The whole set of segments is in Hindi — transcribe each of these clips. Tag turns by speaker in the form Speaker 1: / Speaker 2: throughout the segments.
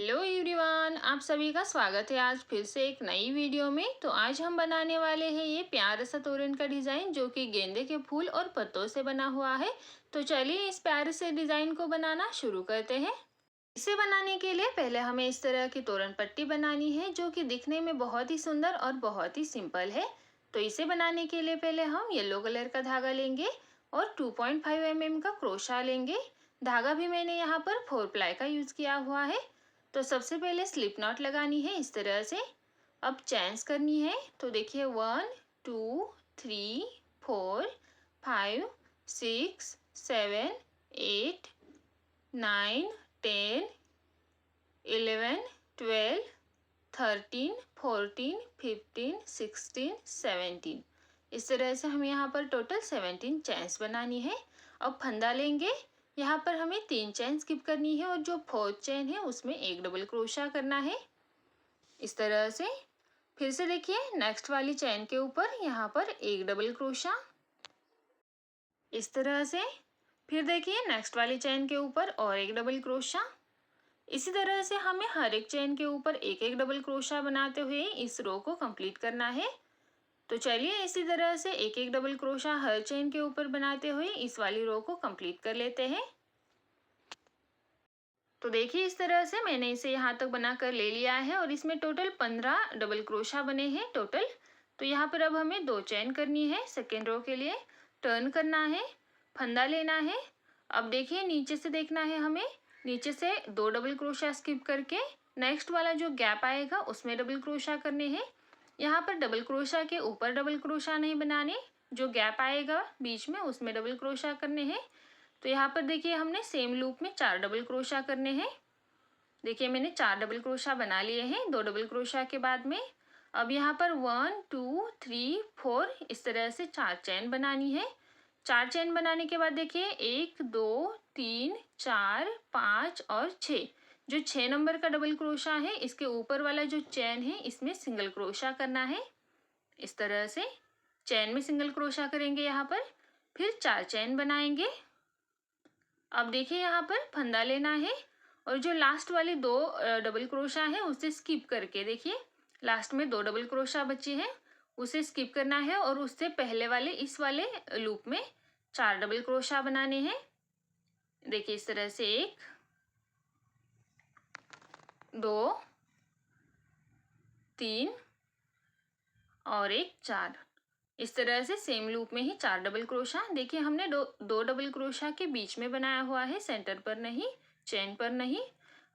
Speaker 1: हेलो एवरीवन, आप सभी का स्वागत है आज फिर से एक नई वीडियो में। तो आज हम बनाने वाले हैं ये प्यारा सा तोरण का डिज़ाइन जो कि गेंदे के फूल और पत्तों से बना हुआ है। तो चलिए इस प्यारे से डिज़ाइन को बनाना शुरू करते हैं। इसे बनाने के लिए पहले हमें इस तरह की तोरण पट्टी बनानी है जो कि दिखने में बहुत ही सुंदर और बहुत ही सिंपल है। तो इसे बनाने के लिए पहले हम येलो कलर का धागा लेंगे और 2.5 mm का क्रोशा लेंगे। धागा भी मैंने यहाँ पर 4 प्लाई का यूज़ किया हुआ है। तो सबसे पहले स्लिप नॉट लगानी है इस तरह से। अब चेन्स करनी है। तो देखिए 1 2 3 4 5 6 7 8 9 10 11 12 13 14 15 16 17। इस तरह से हमें यहाँ पर टोटल 17 चेन्स बनानी है। अब फंदा लेंगे। यहाँ पर हमें 3 चेन स्किप करनी है और जो 4th चेन है उसमें एक डबल क्रोशा करना है इस तरह से। फिर से देखिए नेक्स्ट वाली चेन के ऊपर यहाँ पर एक डबल क्रोशा इस तरह से। फिर देखिए नेक्स्ट वाली चेन के ऊपर और एक डबल क्रोशा। इसी तरह से हमें हर एक चेन के ऊपर एक एक डबल क्रोशा बनाते हुए इस रो को कंप्लीट करना है। तो चलिए इसी तरह से एक एक डबल क्रोशा हर चेन के ऊपर बनाते हुए इस वाली रो को कंप्लीट कर लेते हैं। तो देखिए इस तरह से मैंने इसे यहाँ तक बनाकर ले लिया है और इसमें टोटल 15 डबल क्रोशा बने हैं टोटल। तो यहाँ पर अब हमें 2 चेन करनी है। सेकेंड रो के लिए टर्न करना है, फंदा लेना है। अब देखिए नीचे से देखना है हमें, नीचे से 2 डबल क्रोशा स्किप करके नेक्स्ट वाला जो गैप आएगा उसमें डबल क्रोशा करने हैं। यहाँ पर डबल क्रोशा के ऊपर डबल क्रोशा नहीं बनाने, जो गैप आएगा बीच में उसमें डबल क्रोशा करने हैं। तो यहाँ पर देखिए हमने सेम लूप में 4 डबल क्रोशा करने हैं। देखिए मैंने 4 डबल क्रोशा बना लिए हैं 2 डबल क्रोशा के बाद में। अब यहाँ पर 1 2 3 4 इस तरह से 4 चेन बनानी है। 4 चेन बनाने के बाद देखिए 1 2 3 4 5 और 6, जो 6 नंबर का डबल क्रोशा है इसके ऊपर वाला जो चेन है इसमें सिंगल क्रोशा करना है इस तरह से। चेन में सिंगल क्रोशा करेंगे यहाँ पर, फिर 4 चेन बनाएंगे। अब देखिए यहाँ पर फंदा लेना है और जो लास्ट वाले 2 डबल क्रोशा है उसे स्किप करके देखिए लास्ट में 2 डबल क्रोशा बची है उसे स्किप करना है और उससे पहले वाले इस वाले लूप में 4 डबल क्रोशा बनाने हैं। देखिए इस तरह से 1 2 3 और 1 4। इस तरह से सेम लूप में ही 4 डबल क्रोशा। देखिए हमने दो डबल क्रोशा के बीच में बनाया हुआ है, सेंटर पर नहीं, चेन पर नहीं।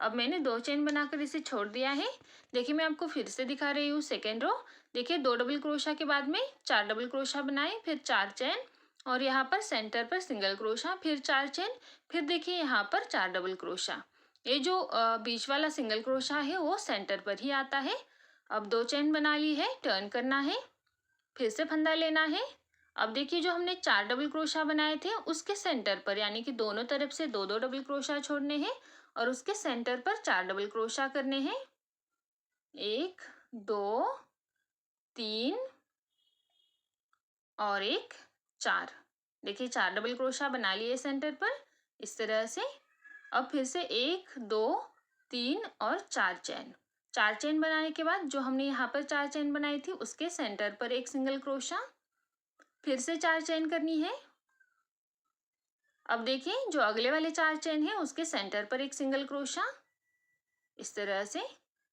Speaker 1: अब मैंने 2 चेन बनाकर इसे छोड़ दिया है। देखिए मैं आपको फिर से दिखा रही हूँ सेकेंड रो। देखिए 2 डबल क्रोशा के बाद में 4 डबल क्रोशा बनाए, फिर 4 चेन और यहाँ पर सेंटर पर सिंगल क्रोशा, फिर 4 चेन, फिर देखिए यहाँ पर 4 डबल क्रोशा। ये जो बीच वाला सिंगल क्रोशा है वो सेंटर पर ही आता है। अब 2 चेन बना ली है, टर्न करना है, फिर से फंदा लेना है। अब देखिए जो हमने 4 डबल क्रोशा बनाए थे उसके सेंटर पर यानी कि दोनों तरफ से 2 डबल क्रोशा छोड़ने हैं और उसके सेंटर पर 4 डबल क्रोशा करने हैं। 1 2 3 और 1 4। देखिए 4 डबल क्रोशा बना लिए सेंटर पर इस तरह से। अब फिर से 1 2 3 और 4 चेन। 4 चेन बनाने के बाद जो हमने यहाँ पर 4 चेन बनाई थी उसके सेंटर पर एक सिंगल क्रोशा, फिर से 4 चेन करनी है। अब देखिए जो अगले वाले 4 चेन है उसके सेंटर पर एक सिंगल क्रोशा इस तरह से,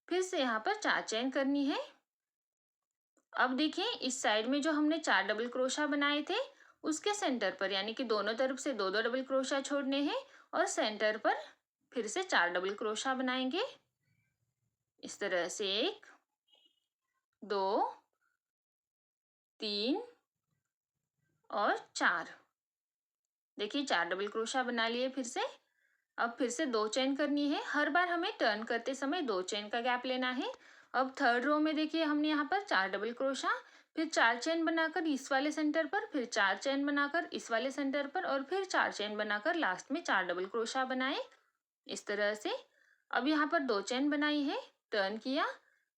Speaker 1: फिर से यहाँ पर 4 चेन करनी है। अब देखिए इस साइड में जो हमने 4 डबल क्रोशा बनाए थे उसके सेंटर पर यानी कि दोनों तरफ से 2 डबल क्रोशा छोड़ने हैं और सेंटर पर फिर से 4 डबल क्रोशा बनाएंगे इस तरह से। 1 2 3 और 4। देखिए 4 डबल क्रोशा बना लिए फिर से। अब फिर से 2 चेन करनी है। हर बार हमें टर्न करते समय 2 चेन का गैप लेना है। अब थर्ड रो में देखिए हमने यहाँ पर 4 डबल क्रोशा, फिर 4 चेन बनाकर इस वाले सेंटर पर, फिर 4 चेन बनाकर इस वाले सेंटर पर और फिर 4 चेन बनाकर लास्ट में 4 डबल क्रोशा बनाए इस तरह से। अब यहाँ पर 2 चेन बनाई है, टर्न किया,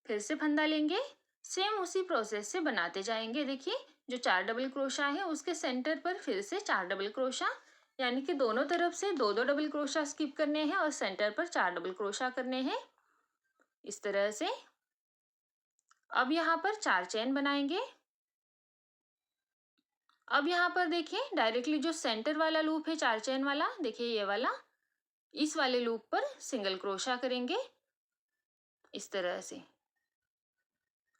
Speaker 1: फिर से फंदा लेंगे, सेम उसी प्रोसेस से बनाते जाएंगे। देखिए जो 4 डबल क्रोशा है उसके सेंटर पर फिर से 4 डबल क्रोशा यानी कि दोनों तरफ से 2 डबल क्रोशा स्किप करने हैं और सेंटर पर 4 डबल क्रोशा करने हैं। इस तरह से। अब यहाँ पर 4 चेन बनाएंगे। अब यहाँ पर देखिए डायरेक्टली जो सेंटर वाला लूप है 4 चेन वाला, देखिए ये वाला, इस वाले लूप पर सिंगल क्रोशा करेंगे इस तरह से।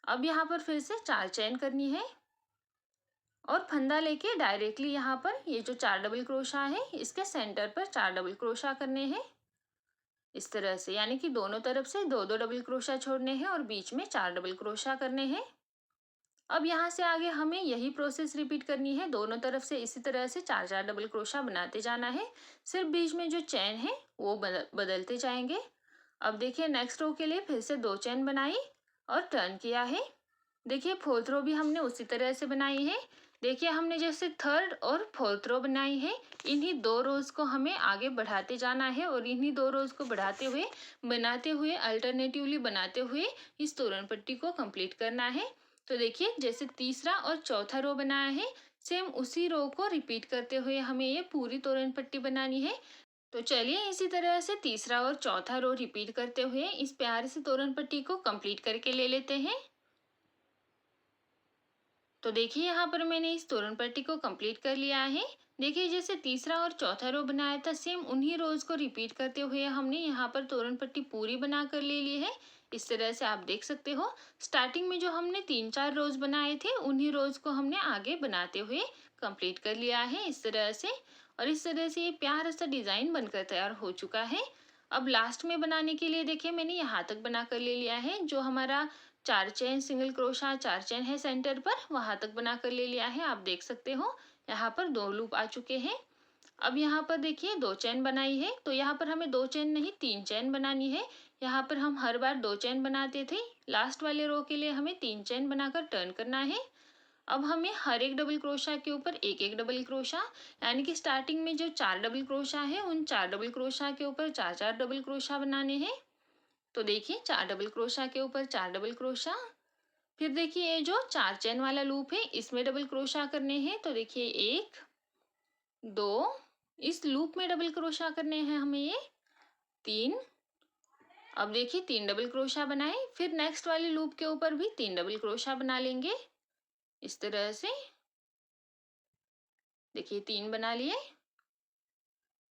Speaker 1: अब यहाँ पर फिर से 4 चेन करनी है और फंदा लेके डायरेक्टली यहाँ पर ये जो 4 डबल क्रोशा है इसके सेंटर पर 4 डबल क्रोशा करने हैं इस तरह से, यानी कि दोनों तरफ से 2-2 डबल क्रोशा छोड़ने हैं और बीच में 4 डबल क्रोशा करने हैं। अब यहाँ से आगे हमें यही प्रोसेस रिपीट करनी है, दोनों तरफ से इसी तरह से 4-4 डबल क्रोशा बनाते जाना है, सिर्फ बीच में जो चैन है वो बदलते जाएंगे। अब देखिए नेक्स्ट रो के लिए फिर से 2 चैन बनाई और टर्न किया है। देखिए फोर्थ रो भी हमने उसी तरह से बनाई है। देखिए हमने जैसे थर्ड और फोर्थ रो बनाई है, इन्हीं 2 रोज को हमें आगे बढ़ाते जाना है और इन्हीं 2 रोज को बढ़ाते हुए बनाते हुए अल्टरनेटिवली बनाते हुए इस तोरण पट्टी को कंप्लीट करना है। तो देखिए जैसे तीसरा और चौथा रो बनाया है, सेम उसी रो को रिपीट करते हुए हमें ये पूरी तोरण पट्टी बनानी है। तो चलिए इसी तरह से तीसरा और चौथा रो रिपीट करते हुए इस प्यारे से तोरण पट्टी को कंप्लीट करके ले लेते हैं। तो देखिए यहाँ पर मैंने इस तोरण पट्टी को कंप्लीट कर लिया है। देखिए जैसे तीसरा और चौथा रो बनाया था, सेम उन्हीं रोज को रिपीट करते हुए हमने यहाँ पर तोरण पट्टी पूरी बना कर ले ली है। इस तरह से आप देख सकते हो, स्टार्टिंग में जो हमने 3-4 रोज बनाए थे उन्हीं रोज को हमने आगे बनाते हुए कंप्लीट कर लिया है इस तरह से। और इस तरह से ये प्यारा सा डिजाइन बनकर तैयार हो चुका है। अब लास्ट में बनाने के लिए देखिए मैंने यहाँ तक बना कर ले लिया है, जो हमारा 4 चेन सिंगल क्रोशा 4 चेन है सेंटर पर, वहां तक बना कर ले लिया है। आप देख सकते हो यहाँ पर 2 लूप आ चुके हैं। अब यहाँ पर देखिए 2 चेन बनाई है, तो यहाँ पर हमें 2 चेन नहीं 3 चेन बनानी है। यहाँ पर हम हर बार 2 चेन बनाते थे, लास्ट वाले रो के लिए हमें 3 चेन बनाकर टर्न करना है। अब हमें हर एक डबल क्रोशा के ऊपर एक एक डबल क्रोशा, यानी कि स्टार्टिंग में जो 4 डबल क्रोशा है उन 4 डबल क्रोशा के ऊपर 4-4 डबल क्रोशा बनाने हैं। तो देखिए 4 डबल क्रोशा के ऊपर 4 डबल क्रोशा। फिर देखिए ये जो 4 चेन वाला लूप है इसमें डबल क्रोशा करने हैं। तो देखिए 1 2, इस लूप में डबल क्रोशा करने हैं हमें ये 3। अब देखिए 3 डबल क्रोशा बनाए, फिर नेक्स्ट वाले लूप के ऊपर भी 3 डबल क्रोशा बना लेंगे इस तरह से। देखिए 3 बना लिए।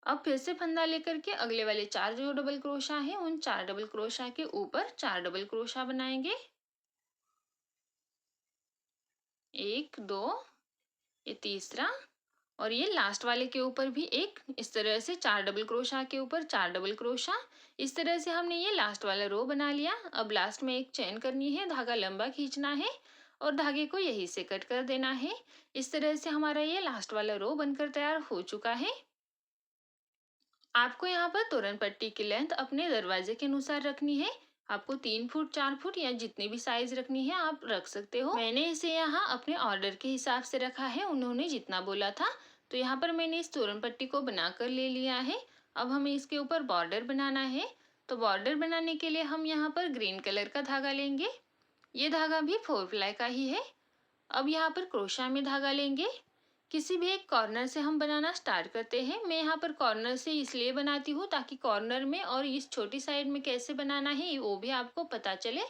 Speaker 1: अब फिर से फंदा लेकर के अगले वाले 4 जो डबल क्रोशा है उन 4 डबल क्रोशा के ऊपर 4 डबल क्रोशा बनाएंगे। 1 2, ये तीसरा, और ये लास्ट वाले के ऊपर भी एक, इस तरह से 4 डबल क्रोशा के ऊपर 4 डबल क्रोशा। इस तरह से हमने ये लास्ट वाला रो बना लिया। अब लास्ट में एक चेन करनी है, धागा लंबा खींचना है और धागे को यहीं से कट कर देना है। इस तरह से हमारा ये लास्ट वाला रो बनकर तैयार हो चुका है। आपको यहाँ पर तोरण पट्टी की लेंथ अपने दरवाजे के अनुसार रखनी है। आपको 3 फुट 4 फुट या जितनी भी साइज रखनी है आप रख सकते हो। मैंने इसे यहाँ अपने ऑर्डर के हिसाब से रखा है, उन्होंने जितना बोला था। तो यहाँ पर मैंने इस तोरण पट्टी को बनाकर ले लिया है। अब हमें इसके ऊपर बॉर्डर बनाना है। तो बॉर्डर बनाने के लिए हम यहाँ पर ग्रीन कलर का धागा लेंगे। ये धागा भी 4 प्लाई का ही है। अब यहाँ पर क्रोशा में धागा लेंगे। किसी भी एक कॉर्नर से हम बनाना स्टार्ट करते हैं। मैं यहाँ पर कॉर्नर से इसलिए बनाती हूँ ताकि कॉर्नर में और इस छोटी साइड में कैसे बनाना है वो भी आपको पता चले।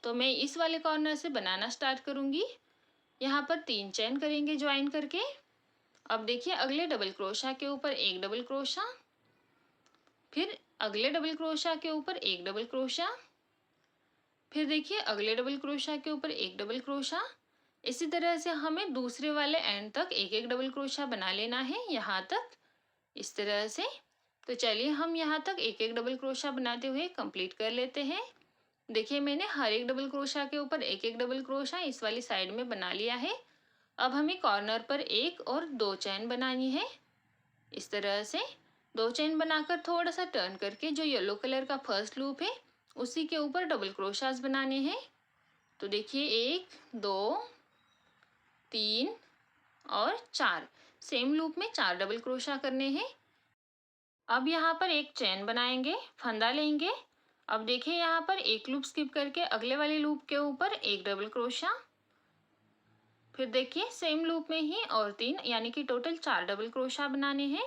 Speaker 1: तो मैं इस वाले कॉर्नर से बनाना स्टार्ट करूँगी। यहाँ पर 3 चेन करेंगे ज्वाइन करके। अब देखिए अगले डबल क्रोशा के ऊपर एक डबल क्रोशा, फिर अगले डबल क्रोशा के ऊपर एक डबल क्रोशा, फिर देखिए अगले डबल क्रोशा के ऊपर एक डबल क्रोशा। इसी तरह से हमें दूसरे वाले एंड तक एक एक डबल क्रोशा बना लेना है यहाँ तक इस तरह से। तो चलिए हम यहाँ तक एक एक डबल क्रोशा बनाते हुए कंप्लीट कर लेते हैं। देखिए मैंने हर एक डबल क्रोशा के ऊपर एक एक डबल क्रोशा इस वाली साइड में बना लिया है। अब हमें कॉर्नर पर 1 और 2 चैन बनानी है इस तरह से। 2 चैन बनाकर थोड़ा सा टर्न करके जो येलो कलर का फर्स्ट लूप है उसी के ऊपर डबल क्रोशास बनाने हैं। तो देखिए 1 2 3 और 4, सेम लूप में 4 डबल क्रोशा करने हैं। अब यहाँ पर एक चैन बनाएंगे, फंदा लेंगे। अब देखिए यहाँ पर एक लूप स्किप करके अगले वाले लूप के ऊपर एक डबल क्रोशा, फिर देखिए सेम लूप में ही और 3, यानी कि टोटल 4 डबल क्रोशा बनाने हैं।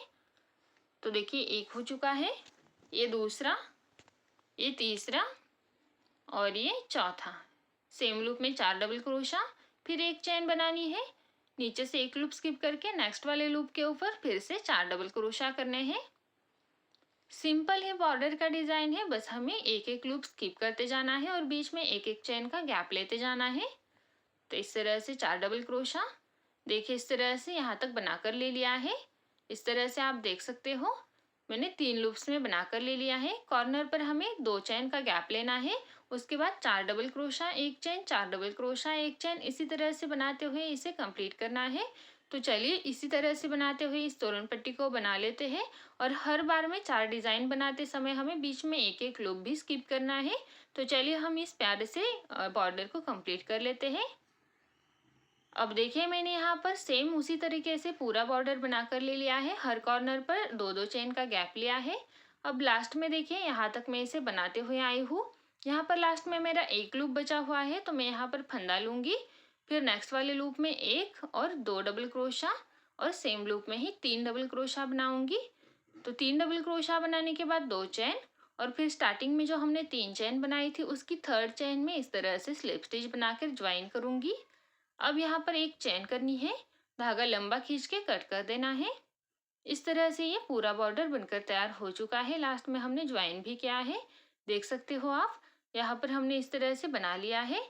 Speaker 1: तो देखिए एक हो चुका है, ये दूसरा, ये तीसरा और ये चौथा। सेम लूप में 4 डबल क्रोशा, फिर एक चेन बनानी है, नीचे से एक लूप स्किप करके नेक्स्ट वाले लूप के ऊपर फिर से 4 डबल क्रोशा करने हैं। सिंपल ही बॉर्डर का डिजाइन है, बस हमें एक एक लूप स्किप करते जाना है और बीच में एक एक चेन का गैप लेते जाना है। तो इस तरह से 4 डबल क्रोशा देखिए इस तरह से यहाँ तक बनाकर ले लिया है। इस तरह से आप देख सकते हो मैंने 3 लूप्स में बनाकर ले लिया है। कॉर्नर पर हमें 2 चेन का गैप लेना है, उसके बाद 4 डबल क्रोशा एक चेन, 4 डबल क्रोशा एक चेन, इसी तरह से बनाते हुए इसे कंप्लीट करना है। तो चलिए इसी तरह से बनाते हुए इस तोरण पट्टी को बना लेते हैं। और हर बार में 4 डिजाइन बनाते समय हमें बीच में एक एक लूप भी स्किप करना है। तो चलिए हम इस प्यारे से बॉर्डर को कंप्लीट कर लेते हैं। अब देखिए मैंने यहाँ पर सेम उसी तरीके से पूरा बॉर्डर बनाकर ले लिया है। हर कॉर्नर पर 2-2 चेन का गैप लिया है। अब लास्ट में देखिए यहाँ तक मैं इसे बनाते हुए आई हूँ। यहाँ पर लास्ट में मेरा एक लूप बचा हुआ है, तो मैं यहाँ पर फंदा लूंगी, फिर नेक्स्ट वाले लूप में एक और 2 डबल क्रोशा और सेम लूप में ही 3 डबल क्रोशा बनाऊंगी। तो 3 डबल क्रोशा बनाने के बाद 2 चेन, और फिर स्टार्टिंग में जो हमने 3 चेन बनाई थी उसकी थर्ड चेन में इस तरह से स्लिप स्टिच बनाकर ज्वाइन करूंगी। अब यहाँ पर एक चेन करनी है, धागा लंबा खींच के कट कर देना है। इस तरह से ये पूरा बॉर्डर बनकर तैयार हो चुका है। लास्ट में हमने ज्वाइन भी किया है, देख सकते हो आप। यहाँ पर हमने इस तरह से बना लिया है।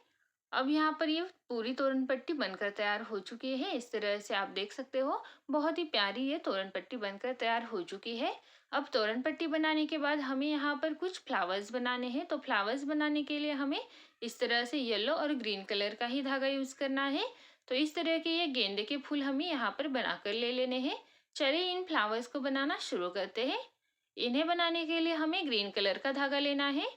Speaker 1: अब यहाँ पर ये पूरी तोरण पट्टी बनकर तैयार हो चुकी है। इस तरह से आप देख सकते हो बहुत ही प्यारी ये तोरण पट्टी बनकर तैयार हो चुकी है। अब तोरण पट्टी बनाने के बाद हमें यहाँ पर कुछ फ्लावर्स बनाने हैं। तो फ्लावर्स बनाने के लिए हमें इस तरह से येलो और ग्रीन कलर का ही धागा यूज करना है। तो इस तरह के ये गेंदे के फूल हमें यहाँ पर बनाकर ले लेने हैं। चलिए इन फ्लावर्स को बनाना शुरू करते हैं। इन्हें बनाने के लिए हमें ग्रीन कलर का धागा लेना है।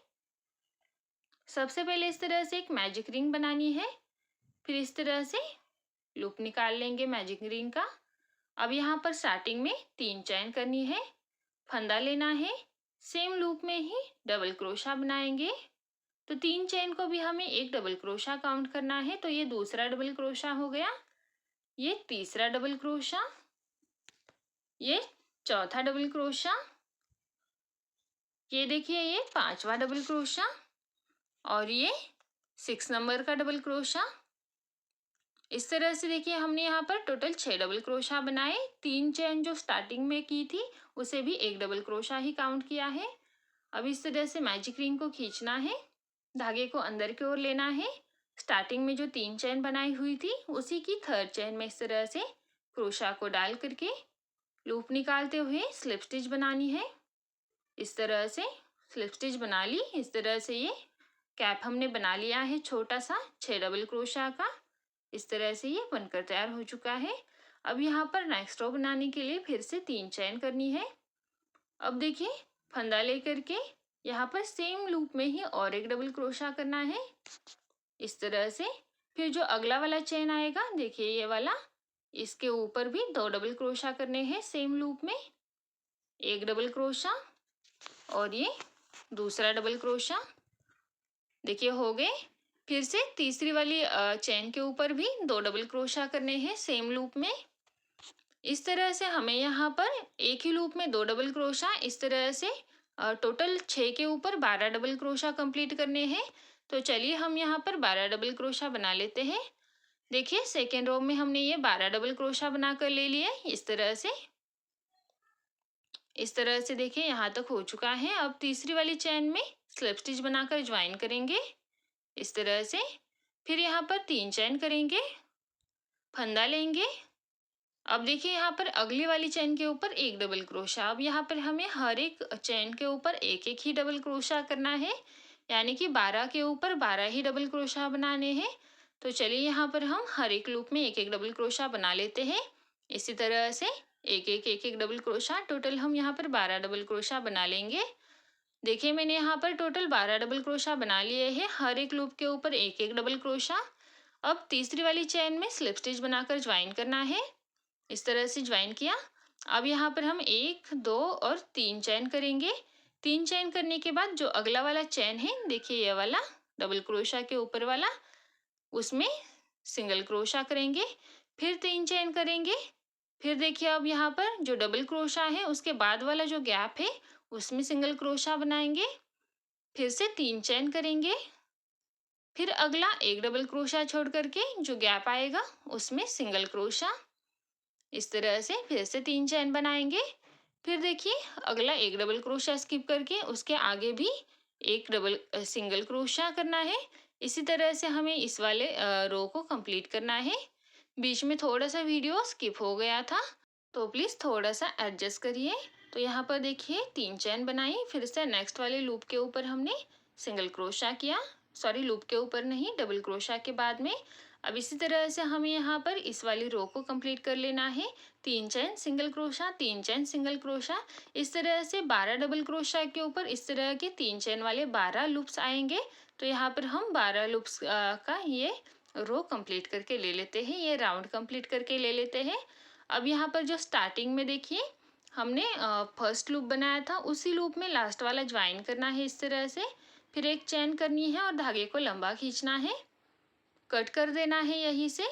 Speaker 1: सबसे पहले इस तरह से एक मैजिक रिंग बनानी है, फिर इस तरह से लूप निकाल लेंगे मैजिक रिंग का। अब यहाँ पर स्टार्टिंग में 3 चेन करनी है, फंदा लेना है, सेम लूप में ही डबल क्रोशा बनाएंगे। तो 3 चेन को भी हमें एक डबल क्रोशा काउंट करना है। तो ये दूसरा डबल क्रोशा हो गया, ये तीसरा डबल क्रोशा, ये चौथा डबल क्रोशा, ये देखिए ये 5वां डबल क्रोशा, और ये 6 नंबर का डबल क्रोशा। इस तरह से देखिए हमने यहाँ पर टोटल 6 डबल क्रोशा बनाए। 3 चेन जो स्टार्टिंग में की थी उसे भी एक डबल क्रोशा ही काउंट किया है। अब इस तरह से मैजिक रिंग को खींचना है, धागे को अंदर की ओर लेना है। स्टार्टिंग में जो 3 चेन बनाई हुई थी उसी की थर्ड चेन में इस तरह से क्रोशा को डाल करके लूप निकालते हुए स्लिप स्टिच बनानी है। इस तरह से स्लिप स्टिच बना ली। इस तरह से ये कैप हमने बना लिया है छोटा सा 6 डबल क्रोशा का। इस तरह से ये बनकर तैयार हो चुका है। अब यहाँ पर नेक्स्ट रो बनाने के लिए फिर से 3 चेन करनी है। अब देखिए फंदा लेकर के यहाँ पर सेम लूप में ही और एक डबल क्रोशा करना है इस तरह से। फिर जो अगला वाला चेन आएगा देखिए ये वाला, इसके ऊपर भी 2 डबल क्रोशा करने हैं सेम लूप में, एक डबल क्रोशा और ये दूसरा डबल क्रोशा, देखिए हो गए। फिर से तीसरी वाली चेन के ऊपर भी 2 डबल क्रोशा करने हैं सेम लूप में। इस तरह से हमें यहाँ पर एक ही लूप में 2 डबल क्रोशा, इस तरह से टोटल 6 के ऊपर 12 डबल क्रोशा कंप्लीट करने हैं। तो चलिए हम यहाँ पर 12 डबल क्रोशा बना लेते हैं। देखिए सेकेंड रो में हमने ये 12 डबल क्रोशा बनाकर ले लिए इस तरह से। इस तरह से देखिए यहाँ तक हो चुका है। अब तीसरी वाली चेन में स्लिप स्टिच बनाकर ज्वाइन करेंगे इस तरह से। फिर यहाँ पर 3 चेन करेंगे, फंदा लेंगे। अब देखिए यहाँ पर अगली वाली चेन के ऊपर एक डबल क्रोशा। अब यहाँ पर हमें हर एक चेन के ऊपर एक एक ही डबल क्रोशा करना है, यानी कि 12 के ऊपर 12 ही डबल क्रोशा बनाने हैं। तो चलिए यहाँ पर हम हर एक लूप में एक एक डबल क्रोशा बना लेते हैं। इसी तरह से एक एक डबल क्रोशा, टोटल हम यहाँ पर 12 डबल क्रोशा बना लेंगे। देखिए मैंने यहाँ पर टोटल 12 डबल क्रोशा बना लिए हैं, हर एक लूप के ऊपर एक एक डबल क्रोशा। अब तीसरी वाली चेन में स्लिप स्टिच बनाकर ज्वाइन करना है, इस तरह से ज्वाइन किया। अब यहाँ पर हम 1, 2 और 3 चेन करेंगे। 3 चेन करने के बाद जो अगला वाला चेन है देखिए ये वाला डबल क्रोशा के ऊपर वाला, उसमें सिंगल क्रोशा करेंगे, फिर 3 चेन करेंगे। फिर देखिए अब यहाँ पर जो डबल क्रोशा है उसके बाद वाला जो गैप है उसमें सिंगल क्रोशा बनाएंगे, फिर से 3 चेन करेंगे, फिर अगला एक डबल क्रोशा छोड़ करके जो गैप आएगा उसमें सिंगल क्रोशा। इस तरह से फिर से 3 चैन बनाएंगे। फिर देखिए अगला एक डबल क्रोशा स्किप करके उसके आगे भी एक सिंगल क्रोशा करना है। इसी तरह से हमें इस वाले रो को कंप्लीट करना है। बीच में थोड़ा सा वीडियो स्किप हो गया था तो प्लीज़ थोड़ा सा एडजस्ट करिए। तो यहाँ पर देखिए 3 चैन बनाई, फिर से नेक्स्ट वाले लूप के ऊपर हमने सिंगल क्रोशा किया, सॉरी लूप के ऊपर नहीं, डबल क्रोशा के बाद में। अब इसी तरह से हमें यहाँ पर इस वाली रो को कंप्लीट कर लेना है। 3 चैन सिंगल क्रोशा, 3 चैन सिंगल क्रोशा, इस तरह से 12 डबल क्रोशा के ऊपर इस तरह के 3 चैन वाले 12 लूप्स आएंगे। तो यहाँ पर हम 12 लूप्स का ये रो कंप्लीट करके ले लेते हैं, ये राउंड कंप्लीट करके ले लेते हैं। अब यहाँ पर जो स्टार्टिंग में देखिए हमने फर्स्ट लूप बनाया था, उसी लूप में लास्ट वाला ज्वाइन करना है इस तरह से। फिर एक चैन करनी है और धागे को लंबा खींचना है, कट कर देना है यहीं से।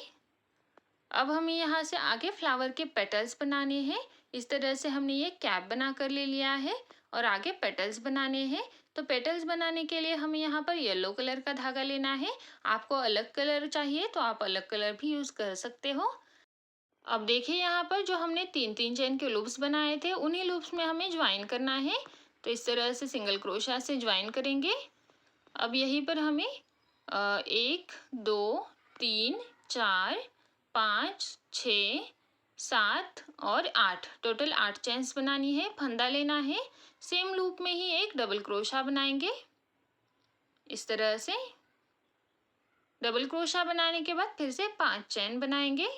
Speaker 1: अब हमें यहाँ से आगे फ्लावर के पेटल्स बनाने हैं। इस तरह से हमने ये कैप बना कर ले लिया है और आगे पेटल्स बनाने हैं। तो पेटल्स बनाने के लिए हमें यहाँ पर येलो कलर का धागा लेना है। आपको अलग कलर चाहिए तो आप अलग कलर भी यूज़ कर सकते हो। अब देखिए यहाँ पर जो हमने 3-3 चेन के लूप्स बनाए थे उन्हीं लूप्स में हमें ज्वाइन करना है। तो इस तरह से सिंगल क्रोशा से ज्वाइन करेंगे। अब यहीं पर हमें 1 2 3 4 5 6 7 और 8 टोटल 8 चेन्स बनानी है। फंदा लेना है, सेम लूप में ही एक डबल क्रोशा बनाएंगे। इस तरह से डबल क्रोशा बनाने के बाद फिर से 5 चैन बनाएंगे।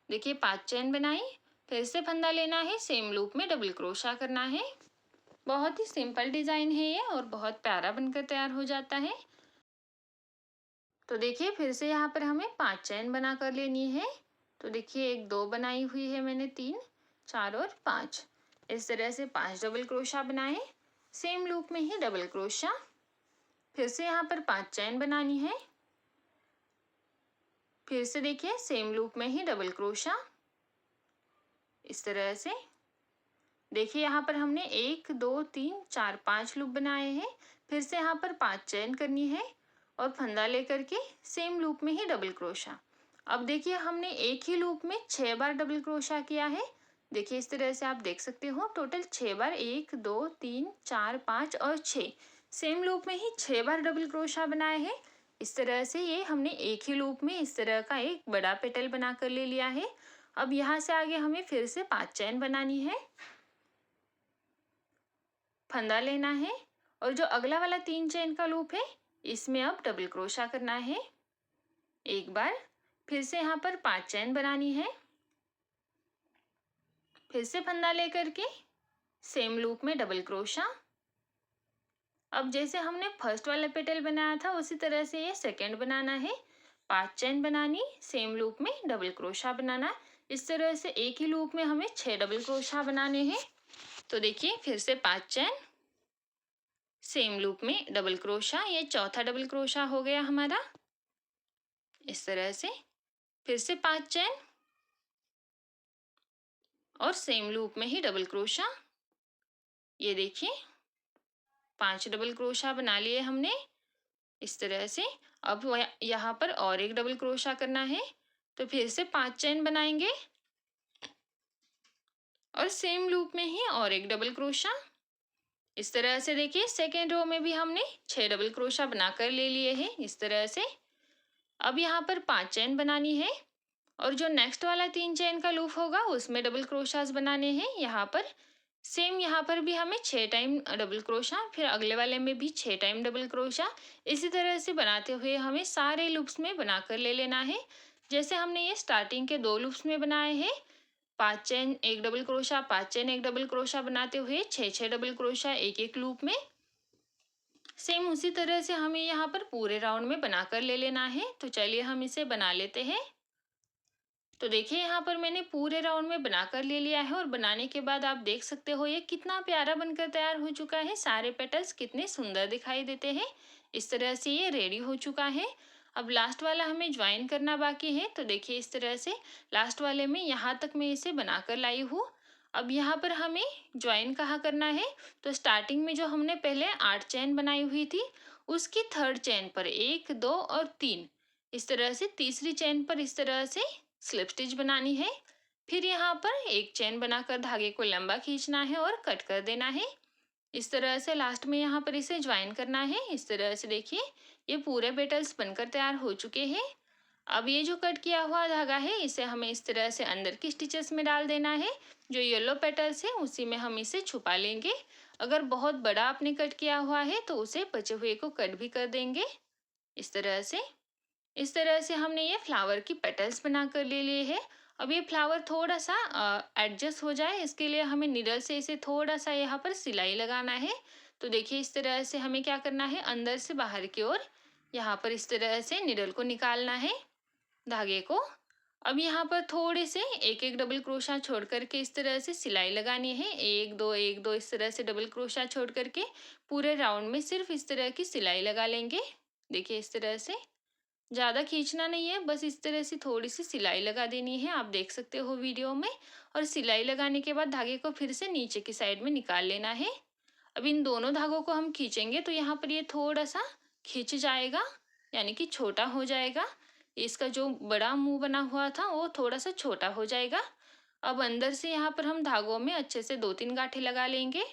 Speaker 1: देखिए 5 चैन बनाई, फिर से फंदा लेना है, सेम लूप में डबल क्रोशा करना है। बहुत ही सिंपल डिज़ाइन है ये और बहुत प्यारा बनकर तैयार हो जाता है। तो देखिए फिर से यहाँ पर हमें 5 चैन बना कर लेनी है। तो देखिए 1 2 बनाई हुई है मैंने, 3 4 और 5, इस तरह से 5 डबल क्रोशा बनाए, सेम लूप में ही डबल क्रोशा। फिर से यहाँ पर 5 चैन बनानी है, फिर से देखिए सेम लूप में ही डबल क्रोशा। इस तरह से देखिए यहाँ पर हमने 1 2 3 4 5 लूप बनाए हैं। फिर से यहाँ पर 5 चैन करनी है और फंदा लेकर के सेम लूप में ही डबल क्रोशा। अब देखिए हमने एक ही लूप में 6 बार डबल क्रोशा किया है। देखिए इस तरह से आप देख सकते हो टोटल 6 बार, 1 2 3 4 5 और 6, सेम लूप में ही 6 बार डबल क्रोशा बनाए हैं। इस तरह से ये हमने एक ही लूप में इस तरह का एक बड़ा पेटल बना कर ले लिया है। अब यहाँ से आगे हमें फिर से 5 चैन बनानी है, फंदा लेना है और जो अगला वाला 3 चैन का लूप है इसमें अब डबल क्रोशा करना है एक बार। फिर से यहाँ पर 5 चैन बनानी है, फिर से फंदा लेकर के सेम लूप में डबल क्रोशा। अब जैसे हमने फर्स्ट वाला पेटल बनाया था उसी तरह से ये सेकंड बनाना है। 5 चैन बनानी, सेम लूप में डबल क्रोशा बनाना। इस तरह से एक ही लूप में हमें 6 डबल क्रोशा बनाने हैं। तो देखिए फिर से 5 चैन, सेम लूप में डबल क्रोशा, ये चौथा डबल क्रोशा हो गया हमारा। इस तरह से फिर से 5 चैन और सेम लूप में ही डबल क्रोशा। ये देखिए 5 डबल क्रोशा बना लिए हमने इस तरह से। अब यहाँ पर और एक डबल क्रोशा करना है, तो फिर से 5 चैन बनाएंगे और सेम लूप में ही और एक डबल क्रोशा। इस तरह से देखिए सेकेंड रो में भी हमने 6 डबल क्रोशा बनाकर ले लिए हैं इस तरह से। अब यहाँ पर 5 चैन बनानी है और जो नेक्स्ट वाला 3 चैन का लूप होगा उसमें डबल क्रोशास बनाने हैं। यहाँ पर सेम, यहाँ पर भी हमें 6 टाइम डबल क्रोशा, फिर अगले वाले में भी 6 टाइम डबल क्रोशा। इसी तरह से बनाते हुए हमें सारे लूप्स में बनाकर ले लेना है। जैसे हमने ये स्टार्टिंग के 2 लूप्स में बनाए हैं, 5 चैन 1 डबल क्रोशा, 5 चैन 1 डबल क्रोशा बनाते हुए 6 डबल क्रोशा एक एक लूप में। सेम उसी तरह से हमें यहाँ पर पूरे राउंड में बनाकर ले लेना है। तो चलिए हम इसे बना लेते हैं। तो देखिए यहाँ पर मैंने पूरे राउंड में बनाकर ले लिया है और बनाने के बाद आप देख सकते हो ये कितना प्यारा बनकर तैयार हो चुका है। सारे पेटल्स कितने सुंदर दिखाई देते हैं। इस तरह से ये रेडी हो चुका है। अब लास्ट वाला हमें ज्वाइन करना बाकी है। तो देखिए इस तरह से लास्ट वाले में यहाँ तक मैं इसे बनाकर लाई हूँ। अब यहाँ पर हमें ज्वाइन कहाँ करना है, तो स्टार्टिंग में जो हमने पहले 8 चैन बनाई हुई थी उसकी थर्ड चेन पर 1 2 और 3 इस तरह से तीसरी चेन पर इस तरह से स्लिप स्टिच बनानी है। फिर यहाँ पर एक चेन बनाकर धागे को लंबा खींचना है और कट कर देना है। इस तरह से लास्ट में यहाँ पर इसे ज्वाइन करना है। इस तरह से देखिए ये पूरे पेटल्स बनकर तैयार हो चुके हैं। अब ये जो कट किया हुआ धागा है इसे हमें इस तरह से अंदर की स्टिचेस में डाल देना है। जो येलो पेटल्स है उसी में हम इसे छुपा लेंगे। अगर बहुत बड़ा आपने कट किया हुआ है तो उसे बचे हुए को कट भी कर देंगे इस तरह से। इस तरह से हमने ये फ्लावर की पेटल्स बना कर ले लिए हैं। अब ये फ्लावर थोड़ा सा एडजस्ट हो जाए इसके लिए हमें निडल से इसे थोड़ा सा यहाँ पर सिलाई लगाना है। तो देखिए इस तरह से हमें क्या करना है, अंदर से बाहर की ओर यहाँ पर इस तरह से निडल को निकालना है धागे को। अब यहाँ पर थोड़े से एक एक डबल क्रोशा छोड़ करके इस तरह से सिलाई लगानी है। एक दो इस तरह से डबल क्रोशा छोड़ करके पूरे राउंड में सिर्फ इस तरह की सिलाई लगा लेंगे। देखिए इस तरह से ज़्यादा खींचना नहीं है, बस इस तरह से थोड़ी सी सिलाई लगा देनी है, आप देख सकते हो वीडियो में। और सिलाई लगाने के बाद धागे को फिर से नीचे की साइड में निकाल लेना है। अब इन दोनों धागों को हम खींचेंगे तो यहाँ पर ये थोड़ा सा खिंच जाएगा यानी कि छोटा हो जाएगा। इसका जो बड़ा मुंह बना हुआ था वो थोड़ा सा छोटा हो जाएगा। अब अंदर से यहाँ पर हम धागों में अच्छे से 2-3 गांठें लगा लेंगे।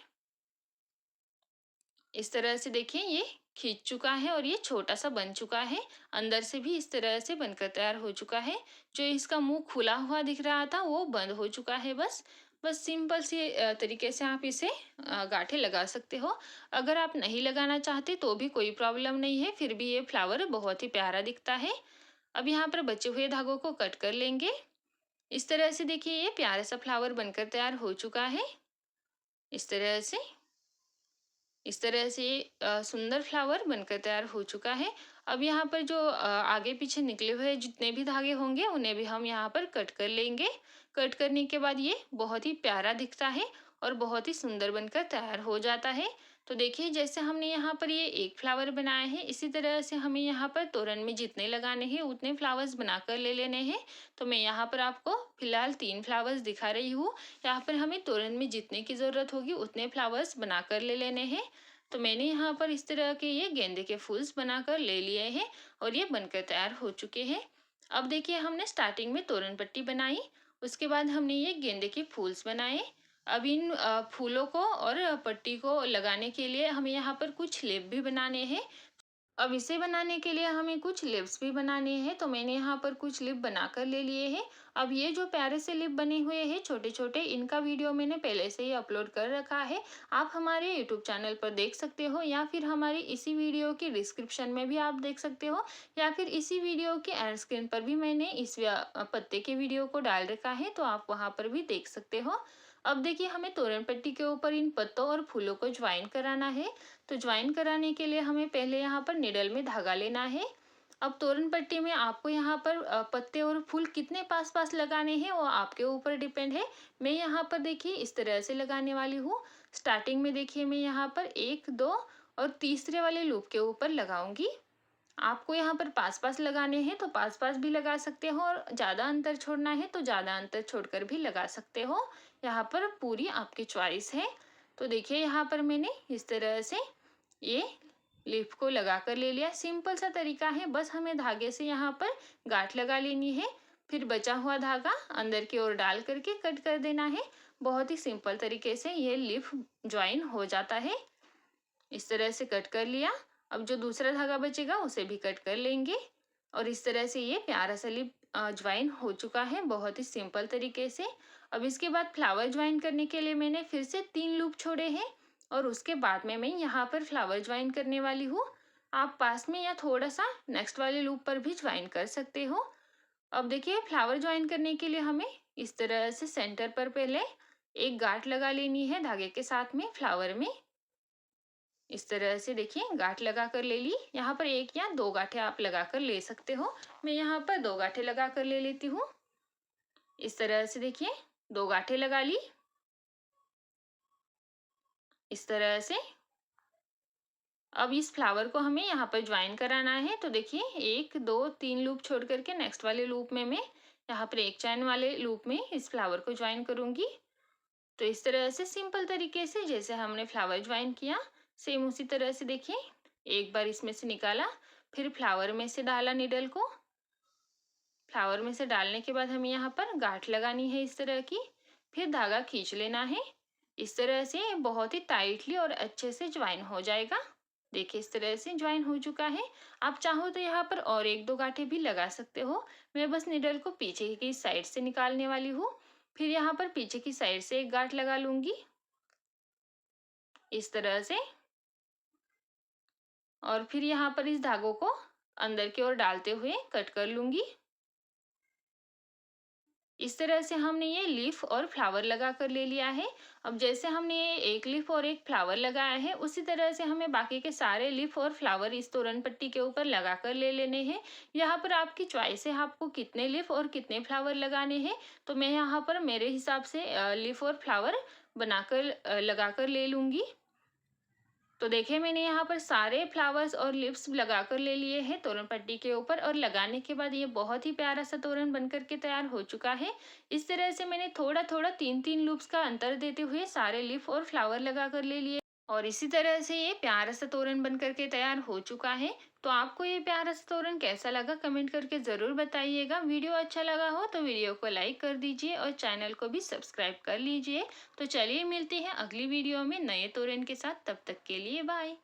Speaker 1: इस तरह से देखिए ये खींच चुका है और ये छोटा सा बन चुका है। अंदर से भी इस तरह से बनकर तैयार हो चुका है। जो इसका मुंह खुला हुआ दिख रहा था वो बंद हो चुका है। बस बस सिंपल सी तरीके से आप इसे गांठें लगा सकते हो। अगर आप नहीं लगाना चाहते तो भी कोई प्रॉब्लम नहीं है, फिर भी ये फ्लावर बहुत ही प्यारा दिखता है। अब यहाँ पर बचे हुए धागों को कट कर लेंगे। इस तरह से देखिए ये प्यारा सा फ्लावर बनकर तैयार हो चुका है। इस तरह से सुंदर फ्लावर बनकर तैयार हो चुका है। अब यहाँ पर जो आगे पीछे निकले हुए जितने भी धागे होंगे उन्हें भी हम यहाँ पर कट कर लेंगे। कट करने के बाद ये बहुत ही प्यारा दिखता है और बहुत ही सुंदर बनकर तैयार हो जाता है। तो देखिए जैसे हमने यहाँ पर ये एक फ्लावर बनाया है, इसी तरह से हमें यहाँ पर तोरण में जितने लगाने हैं उतने फ्लावर्स बनाकर ले लेने हैं। तो मैं यहाँ पर आपको फिलहाल 3 फ्लावर्स दिखा रही हूँ। यहाँ पर हमें तोरण में जितने की ज़रूरत होगी उतने फ्लावर्स बनाकर ले लेने हैं। तो मैंने यहाँ पर इस तरह के ये गेंदे के फूल्स बनाकर ले लिए हैं और ये बनकर तैयार हो चुके हैं। अब देखिए हमने स्टार्टिंग में तोरण पट्टी बनाई, उसके बाद हमने ये गेंदे के फूल्स बनाए। अब इन फूलों को और पट्टी को लगाने के लिए हमें यहाँ पर कुछ लेप भी बनाने हैं। अब इसे बनाने के लिए हमें कुछ लिप्स भी बनाने हैं। तो मैंने यहाँ पर कुछ लिप बनाकर ले लिए हैं। अब ये जो प्यारे से लिप बने हुए हैं छोटे छोटे, इनका वीडियो मैंने पहले से ही अपलोड कर रखा है। आप हमारे यूट्यूब चैनल पर देख सकते हो या फिर हमारी इसी वीडियो की डिस्क्रिप्शन में भी आप देख सकते हो, या फिर इसी वीडियो के एंड स्क्रीन पर भी मैंने इस पत्ते के वीडियो को डाल रखा है, तो आप वहाँ पर भी देख सकते हो। अब देखिए हमें तोरण पट्टी के ऊपर इन पत्तों और फूलों को ज्वाइन कराना है। तो ज्वाइन कराने के लिए हमें पहले यहाँ पर निडल में धागा लेना है। अब तोरण पट्टी में आपको यहाँ पर पत्ते और फूल कितने पास पास लगाने हैं वो आपके ऊपर डिपेंड है। मैं यहाँ पर देखिए इस तरह से लगाने वाली हूँ। स्टार्टिंग में देखिए मैं यहाँ पर 1 2 और तीसरे वाले लूप के ऊपर लगाऊंगी। आपको यहाँ पर पास पास लगाने हैं तो पास पास भी लगा सकते हो, और ज़्यादा अंतर छोड़ना है तो ज़्यादा अंतर छोड़कर भी लगा सकते हो। यहाँ पर पूरी आपकी चॉइस है। तो देखिए यहाँ पर मैंने इस तरह से ये लीफ को लगा कर ले लिया। सिंपल सा तरीका है, बस हमें धागे से यहाँ पर गांठ लगा लेनी है, फिर बचा हुआ धागा अंदर की ओर डाल करके कट कर देना है। बहुत ही सिंपल तरीके से ये लीफ ज्वाइन हो जाता है। इस तरह से कट कर लिया। अब जो दूसरा धागा बचेगा उसे भी कट कर लेंगे और इस तरह से ये प्यारा सा लीफ ज्वाइन हो चुका है बहुत ही सिंपल तरीके से। अब इसके बाद फ्लावर ज्वाइन करने के लिए मैंने फिर से 3 लूप छोड़े हैं और उसके बाद में मैं यहाँ पर फ्लावर ज्वाइन करने वाली हूँ। आप पास में या थोड़ा सा नेक्स्ट वाले लूप पर भी ज्वाइन कर सकते हो। अब देखिए फ्लावर ज्वाइन करने के लिए हमें इस तरह से सेंटर पर पहले एक गांठ लगा लेनी है धागे के साथ में फ्लावर में। इस तरह से देखिए गांठ लगा कर ले ली। यहाँ पर 1 या 2 गांठें आप लगा कर ले सकते हो। मैं यहाँ पर 2 गांठें लगा कर ले लेती हूँ। इस तरह से देखिए 2 गांठें लगा ली इस तरह से। अब इस फ्लावर को हमें यहाँ पर ज्वाइन कराना है। तो देखिए 1 2 3 लूप छोड़ करके नेक्स्ट वाले लूप में मैं यहाँ पर 1 चैन वाले लूप में इस फ्लावर को ज्वाइन करूंगी। तो इस तरह से सिंपल तरीके से जैसे हमने फ्लावर ज्वाइन किया सेम उसी तरह से देखिए एक बार इसमें से निकाला, फिर फ्लावर में से डाला नीडल को। फ्लावर में से डालने के बाद हमें यहाँ पर गांठ लगानी है इस तरह की, फिर धागा खींच लेना है। इस तरह से बहुत ही टाइटली और अच्छे से ज्वाइन हो जाएगा। देखिए इस तरह से ज्वाइन हो चुका है। आप चाहो तो यहाँ पर और एक दो गांठें भी लगा सकते हो। मैं बस निडल को पीछे की साइड से निकालने वाली हूँ। फिर यहाँ पर पीछे की साइड से एक गांठ लगा लूंगी इस तरह से, और फिर यहाँ पर इस धागों को अंदर की ओर डालते हुए कट कर लूंगी। इस तरह से हमने ये लीफ और फ्लावर लगा कर ले लिया है। अब जैसे हमने ये एक लीफ और एक फ्लावर लगाया है, उसी तरह से हमें बाकी के सारे लीफ और फ्लावर इस तोरण पट्टी के ऊपर लगा कर ले लेने हैं। यहाँ पर आपकी चॉइस है आपको कितने लीफ और कितने फ्लावर लगाने हैं। तो मैं यहाँ पर मेरे हिसाब से लीफ और फ्लावर बनाकर लगा कर ले लूँगी। तो देखिए मैंने यहाँ पर सारे फ्लावर्स और लिप्स लगाकर ले लिए हैं तोरण पट्टी के ऊपर, और लगाने के बाद ये बहुत ही प्यारा सा तोरण बनकर के तैयार हो चुका है। इस तरह से मैंने थोड़ा थोड़ा 3-3 लूप्स का अंतर देते हुए सारे लिप और फ्लावर लगा कर ले लिए, और इसी तरह से ये प्यारा सा तोरण बन करके तैयार हो चुका है। तो आपको ये प्यारा सा तोरण कैसा लगा कमेंट करके ज़रूर बताइएगा। वीडियो अच्छा लगा हो तो वीडियो को लाइक कर दीजिए और चैनल को भी सब्सक्राइब कर लीजिए। तो चलिए मिलते हैं अगली वीडियो में नए तोरण के साथ, तब तक के लिए बाय।